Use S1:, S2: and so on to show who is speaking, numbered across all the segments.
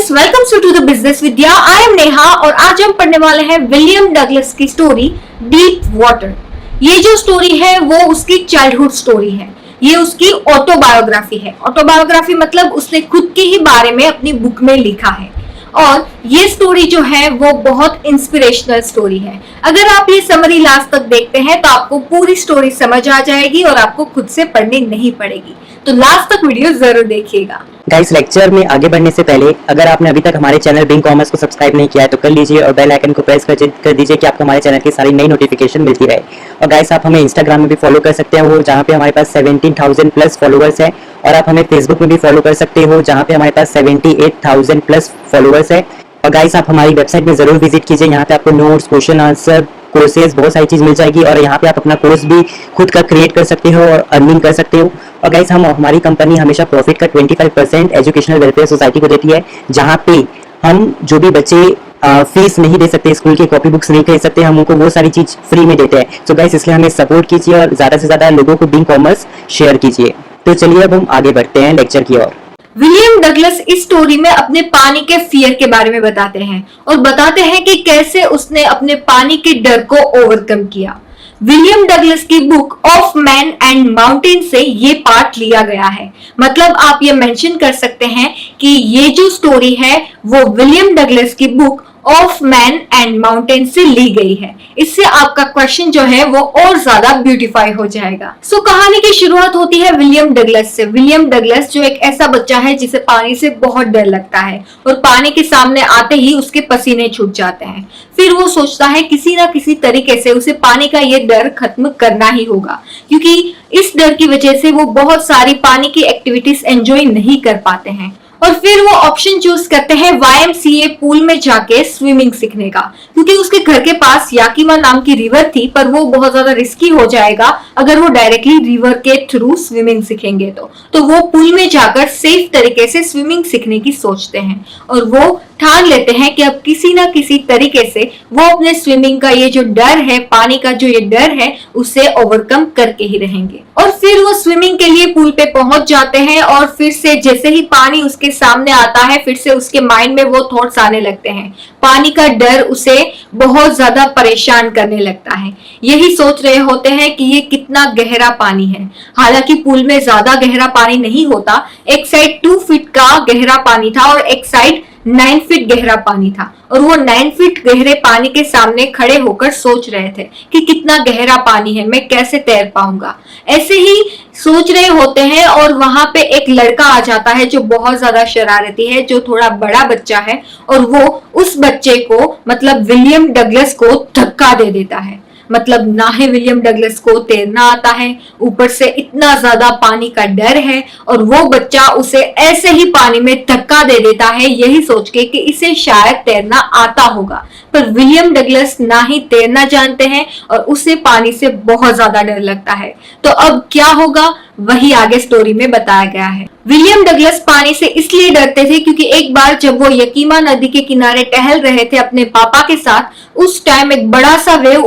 S1: Friends, welcome to the business Vidya. I am Neha और आज हम पढ़ने वाले हैं विलियम डगलस की स्टोरी डीप वाटर। ये जो स्टोरी है वो उसकी चाइल्डहुड स्टोरी है, ये उसकी ऑटोबायोग्राफी है। ऑटोबायोग्राफी मतलब उसने खुद के ही बारे में अपनी बुक में लिखा है और ये स्टोरी जो है वो बहुत इंस्पिरेशनल स्टोरी है। अगर आप ये समरी लास्ट तक देखते हैं तो आपको पूरी स्टोरी समझ आ जाएगी और आपको खुद से पढ़नी नहीं पड़ेगी, तो लास्ट तक वीडियो जरूर देखिएगा।
S2: गाइस, लेक्चर में आगे बढ़ने से पहले अगर आपने अभी तक हमारे चैनल बिंग कॉमर्स को सब्सक्राइब नहीं किया है तो कर लीजिए और बेल आइकन को प्रेस कर दीजिए कि आपको हमारे चैनल की सारी नई नोटिफिकेशन मिलती रहे। और गाइस, आप हमें इंस्टाग्राम में भी फॉलो कर सकते हो जहाँ पे हमारे पास 17,000 प्लस फॉलोअर्स है, और आप हमें फेसबुक में भी फॉलो कर सकते हो जहाँ पे हमारे पास 78,000 प्लस फॉलोअर्स है। और गाइस, आप हमारी वेबसाइट में जरूर विजिट कीजिए, यहाँ पे आपको नोट्स, क्वेश्चन आंसर, कोर्सेज, बहुत सारी चीज मिल जाएगी और यहाँ पे आप अपना कोर्स भी खुद का क्रिएट कर सकते हो और अर्निंग कर सकते हो। और गाइस, हमारी कंपनी हमेशा प्रॉफिट का 25% एजुकेशनल वेलफेयर सोसाइटी को देती है, जहाँ पे हम जो भी बच्चे फीस नहीं दे सकते, स्कूल की कॉपी बुक्स नहीं खरीद सकते, हम उनको वो सारी चीज फ्री में देते हैं। तो गाइस, इसलिए हमें सपोर्ट कीजिए और ज्यादा से ज्यादा लोगों को बिंग कॉमर्स शेयर कीजिए। तो चलिए अब हम आगे बढ़ते हैं लेक्चर की ओर।
S1: विलियम डगलस इस स्टोरी में अपने पानी के फियर के बारे में बताते हैं और बताते हैं कि कैसे उसने अपने पानी के डर को ओवरकम किया। विलियम डगलस की book of man and mountain से ये पार्ट लिया गया है। मतलब आप ये मेंशन कर सकते हैं कि ये जो स्टोरी है वो विलियम डगलस की book of man and mountain से ली गई है। इससे आपका क्वेश्चन जो है वो और ज्यादा ब्यूटीफाई हो जाएगा। सो कहानी की शुरुआत होती है विलियम डगलस से। विलियम डगलस जो एक ऐसा बच्चा है जिसे पानी से बहुत डर लगता है और पानी के सामने आते ही उसके पसीने छूट जाते हैं। फिर वो सोचता है किसी ना किसी तरीके से उसे पानी का ये डर खत्म करना ही होगा, क्योंकि इस डर की वजह से वो बहुत सारी पानी की एक्टिविटीज एंजॉय नहीं कर पाते हैं। और फिर वो ऑप्शन चूज करते हैं YMCA पूल में जाके स्विमिंग सीखने का, क्योंकि उसके घर के पास याकीमा नाम की रिवर थी, पर वो बहुत ज्यादा रिस्की हो जाएगा अगर वो डायरेक्टली रिवर के थ्रू स्विमिंग सीखेंगे तो वो पूल में जाकर सेफ तरीके से स्विमिंग सीखने की सोचते हैं और वो ठान लेते हैं कि अब किसी ना किसी तरीके से वो अपने स्विमिंग का ये जो डर है, पानी का जो ये डर है, उसे ओवरकम करके ही रहेंगे। और फिर वो स्विमिंग के लिए पूल पे पहुंच जाते हैं और फिर से जैसे ही पानी उसके सामने आता है, फिर से उसके माइंड में वो थॉट्स आने लगते हैं। पानी का डर उसे बहुत ज्यादा परेशान करने लगता है। यही सोच रहे होते हैं कि ये कितना गहरा पानी है। हालांकि पूल में ज्यादा गहरा पानी नहीं होता, एक साइड 2 फीट का गहरा पानी था और एक साइड 9 फीट गहरा पानी था, और वो 9 फीट गहरे पानी के सामने खड़े होकर सोच रहे थे कि कितना गहरा पानी है, मैं कैसे तैर पाऊंगा। ऐसे ही सोच रहे होते हैं और वहां पे एक लड़का आ जाता है जो बहुत ज्यादा शरारती है, जो थोड़ा बड़ा बच्चा है, और वो उस बच्चे को मतलब विलियम डगलस को धक्का दे देता है। मतलब ना ही विलियम डगलस को तैरना आता है, ऊपर से इतना ज्यादा पानी का डर है, और वो बच्चा उसे ऐसे ही पानी में धक्का दे देता है यही सोच के कि इसे शायद तैरना आता होगा। पर विलियम डगलस ना ही तैरना जानते हैं और उसे पानी से बहुत ज्यादा डर लगता है। तो अब क्या होगा वही आगे स्टोरी में बताया गया है। विलियम डगलस पानी से इसलिए डरते थे क्योंकि एक बार जब वो याकीमा नदी के किनारे टहल रहे थे अपने पापा के साथ, उस टाइम एक बड़ा सा वेव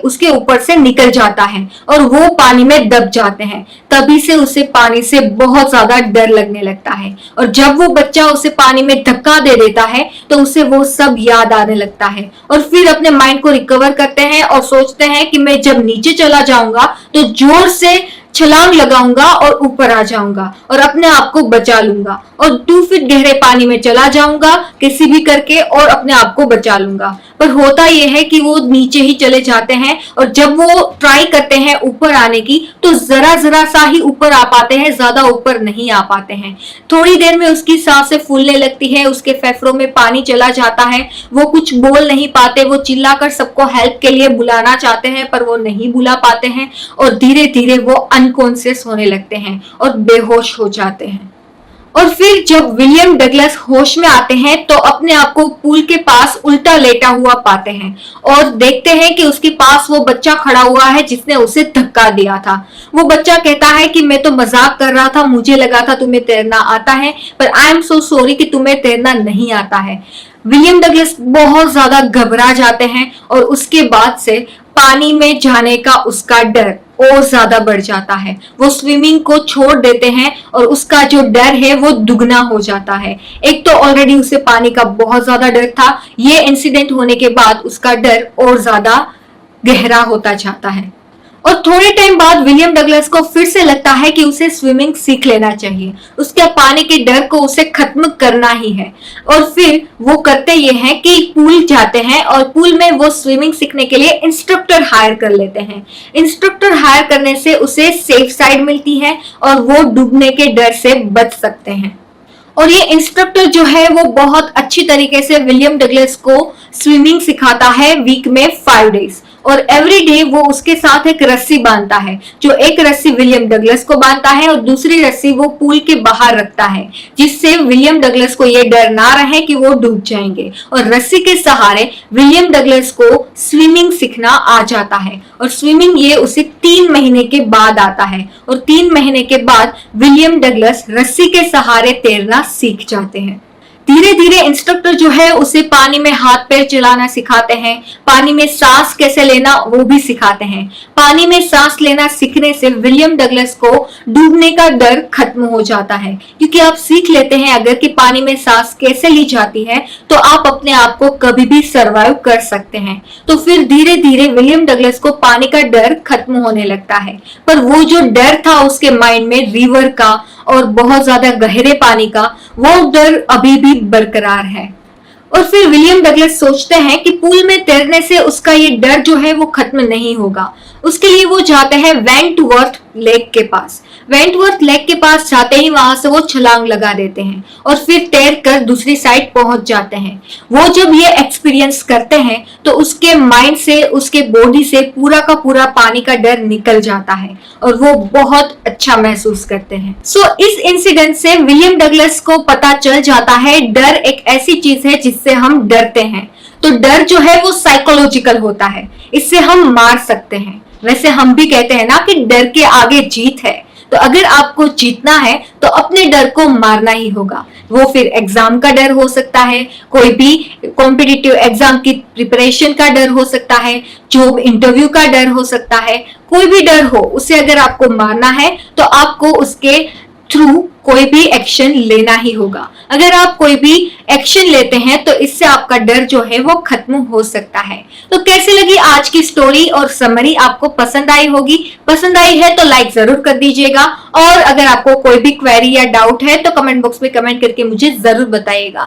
S1: उसके ऊपर से निकल जाता है और वो पानी में दब जाते हैं। तभी से उसे पानी से बहुत ज्यादा डर लगने लगता है, और जब वो बच्चा उसे पानी में धक्का दे देता है तो उसे वो सब याद आने लगता है। और फिर अपने माइंड को रिकवर करते हैं और सोचते हैं कि मैं जब नीचे चला जाऊंगा तो जोर से छलांग लगाऊंगा और ऊपर आ जाऊंगा और अपने आप को बचा लूंगा और 2 फीट गहरे पानी में चला जाऊंगा किसी भी करके और अपने आप को बचा लूंगा। पर होता यह है कि वो नीचे ही चले जाते हैं, और जब वो ट्राई करते हैं ऊपर आने की तो जरा सा ही ऊपर आ पाते हैं, ज्यादा ऊपर नहीं आ पाते हैं। थोड़ी देर में उसकी सांसें फूलने लगती है, उसके फेफड़ों में पानी चला जाता है, वो कुछ बोल नहीं पाते, वो चिल्लाकर सबको हेल्प के लिए बुलाना चाहते हैं पर वो नहीं बुला पाते हैं, और धीरे धीरे वो अनकॉन्शियस होने लगते हैं और बेहोश हो जाते हैं। और फिर जब विलियम डगलस होश में आते हैं तो अपने आप को पूल के पास उल्टा लेटा हुआ पाते हैं और देखते हैं कि उसके पास वो बच्चा खड़ा हुआ है जिसने उसे धक्का दिया था। वो बच्चा कहता है कि मैं तो मजाक कर रहा था, मुझे लगा था तुम्हें तैरना आता है, पर आई एम सो सॉरी कि तुम्हें तैरना नहीं आता है। विलियम डगलस बहुत ज्यादा घबरा जाते हैं और उसके बाद से पानी में जाने का उसका डर और ज्यादा बढ़ जाता है। वो स्विमिंग को छोड़ देते हैं और उसका जो डर है वो दुगना हो जाता है। एक तो ऑलरेडी उसे पानी का बहुत ज्यादा डर था, ये इंसिडेंट होने के बाद उसका डर और ज्यादा गहरा होता जाता है। और थोड़े टाइम बाद विलियम डगलस को फिर से लगता है कि उसे स्विमिंग सीख लेना चाहिए, उसके पानी के डर को उसे खत्म करना ही है। और फिर वो करते ये हैं कि पूल जाते हैं और पूल में वो स्विमिंग सीखने के लिए इंस्ट्रक्टर हायर कर लेते हैं। इंस्ट्रक्टर हायर करने से उसे सेफ साइड मिलती है और वो डूबने के डर से बच सकते हैं। और ये इंस्ट्रक्टर जो है वो बहुत अच्छी तरीके से विलियम डगलस को स्विमिंग सिखाता है वीक में 5 डेज। और एवरी डे वो उसके साथ एक रस्सी बांधता है, जो एक रस्सी विलियम डगलस को बांधता है और दूसरी रस्सी वो पूल के बाहर रखता है, जिससे विलियम डगलस को ये डर ना रहे कि वो डूब जाएंगे। और रस्सी के सहारे विलियम डगलस को स्विमिंग सीखना आ जाता है। और स्विमिंग ये उसे 3 महीने के बाद आता है। और 3 महीने के बाद विलियम डगलस रस्सी के सहारे तैरना सीख जाते हैं। धीरे धीरे इंस्ट्रक्टर जो है उसे पानी में हाथ पैर चलाना सिखाते हैं, पानी में सांस कैसे लेना वो भी सिखाते हैं। पानी में सांस लेना सीखने से विलियम डगलस को डूबने का डर खत्म हो जाता है, क्योंकि आप सीख लेते हैं अगर कि पानी में सांस कैसे ली जाती है तो आप अपने आप को कभी भी सरवाइव कर सकते हैं। तो फिर धीरे धीरे विलियम डगलस को पानी का डर खत्म होने लगता है। पर वो जो डर था उसके माइंड में रिवर का और बहुत ज्यादा गहरे पानी का, वो डर अभी भी बरकरार है। और फिर विलियम डगलस सोचते हैं कि पूल में तैरने से उसका ये डर जो है वो खत्म नहीं होगा। उसके लिए वो जाते हैं वेंटवर्थ लेक के पास। वेंटवर्थ लेक के पास जाते ही वहां से वो छलांग लगा देते हैं और फिर तैर कर दूसरी साइड पहुंच जाते हैं। वो जब ये एक्सपीरियंस करते हैं तो उसके माइंड से, उसके बॉडी से पूरा का पूरा पानी का डर निकल जाता है और वो बहुत अच्छा महसूस करते हैं। सो इस इंसिडेंट से विलियम डगलस को पता चल जाता है डर एक ऐसी चीज है जिससे हम डरते हैं। तो डर जो है वो साइकोलॉजिकल होता है, इससे हम मार सकते हैं। वैसे हम भी कहते हैं ना कि डर के आगे जीत है। तो अगर आपको जीतना है तो अपने डर को मारना ही होगा। वो फिर एग्जाम का डर हो सकता है, कोई भी कॉम्पिटिटिव एग्जाम की प्रिपरेशन का डर हो सकता है, जॉब इंटरव्यू का डर हो सकता है, कोई भी डर हो, उसे अगर आपको मारना है तो आपको उसके थ्रू कोई भी एक्शन लेना ही होगा। अगर आप कोई भी एक्शन लेते हैं तो इससे आपका डर जो है वो खत्म हो सकता है। तो कैसी लगी आज की स्टोरी और समरी? आपको पसंद आई होगी। पसंद आई है तो लाइक जरूर कर दीजिएगा और अगर आपको कोई भी क्वेरी या डाउट है तो कमेंट बॉक्स में कमेंट करके मुझे जरूर बताइएगा।